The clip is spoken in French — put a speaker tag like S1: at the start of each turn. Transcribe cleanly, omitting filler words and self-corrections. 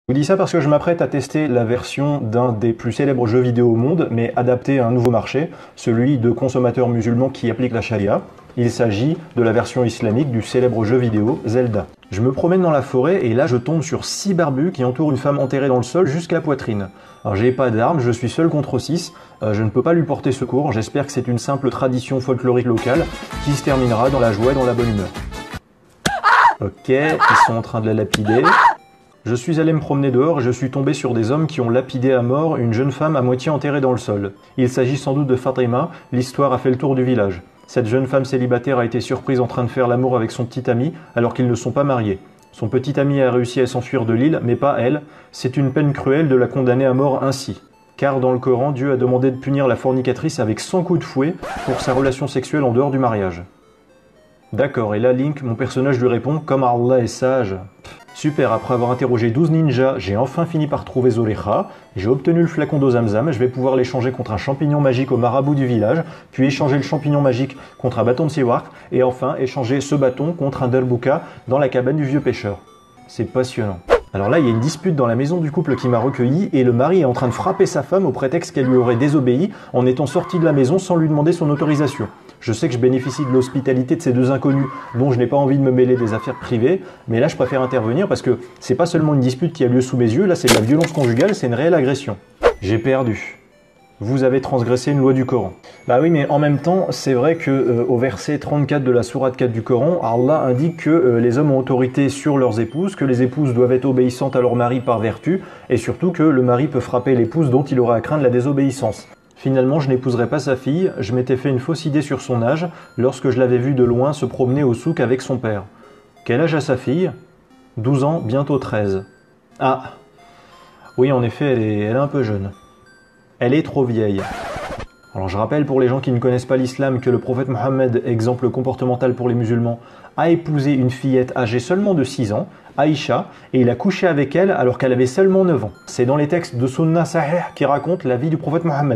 S1: Je vous dis ça parce que je m'apprête à tester la version d'un des plus célèbres jeux vidéo au monde, mais adapté à un nouveau marché, celui de consommateurs musulmans qui appliquent la charia. Il s'agit de la version islamique du célèbre jeu vidéo Zelda. Je me promène dans la forêt et là je tombe sur 6 barbus qui entourent une femme enterrée dans le sol jusqu'à la poitrine. Alors j'ai pas d'armes, je suis seul contre 6, je ne peux pas lui porter secours, j'espère que c'est une simple tradition folklorique locale qui se terminera dans la joie et dans la bonne humeur. Ok, ils sont en train de la lapider. Je suis allé me promener dehors et je suis tombé sur des hommes qui ont lapidé à mort une jeune femme à moitié enterrée dans le sol. Il s'agit sans doute de Fatima, l'histoire a fait le tour du village. Cette jeune femme célibataire a été surprise en train de faire l'amour avec son petit ami alors qu'ils ne sont pas mariés. Son petit ami a réussi à s'enfuir de l'île, mais pas elle. C'est une peine cruelle de la condamner à mort ainsi. Car dans le Coran, Dieu a demandé de punir la fornicatrice avec 100 coups de fouet pour sa relation sexuelle en dehors du mariage. D'accord, et là Link, mon personnage lui répond « Comme Allah est sage ». Super, après avoir interrogé 12 ninjas, j'ai enfin fini par trouver Zolecha, j'ai obtenu le flacon d'eau Zamzam, je vais pouvoir l'échanger contre un champignon magique au marabout du village, puis échanger le champignon magique contre un bâton de Siwark, et enfin échanger ce bâton contre un Derbuka dans la cabane du vieux pêcheur. C'est passionnant. Alors là, il y a une dispute dans la maison du couple qui m'a recueilli, et le mari est en train de frapper sa femme au prétexte qu'elle lui aurait désobéi en étant sortie de la maison sans lui demander son autorisation. Je sais que je bénéficie de l'hospitalité de ces deux inconnus dont je n'ai pas envie de me mêler des affaires privées, mais là je préfère intervenir parce que c'est pas seulement une dispute qui a lieu sous mes yeux, là c'est de la violence conjugale, c'est une réelle agression. J'ai perdu. Vous avez transgressé une loi du Coran. Bah oui, mais en même temps, c'est vrai que au verset 34 de la sourate 4 du Coran, Allah indique que les hommes ont autorité sur leurs épouses, que les épouses doivent être obéissantes à leur mari par vertu, et surtout que le mari peut frapper l'épouse dont il aura à craindre la désobéissance. Finalement, je n'épouserai pas sa fille, je m'étais fait une fausse idée sur son âge lorsque je l'avais vue de loin se promener au souk avec son père. Quel âge a sa fille? 12 ans, bientôt 13. Ah, oui en effet, elle est un peu jeune. Elle est trop vieille. Alors je rappelle pour les gens qui ne connaissent pas l'islam que le prophète Mohammed, exemple comportemental pour les musulmans, a épousé une fillette âgée seulement de 6 ans, Aïcha, et il a couché avec elle alors qu'elle avait seulement 9 ans. C'est dans les textes de Sunnah Sahih qui racontent la vie du prophète Mohammed.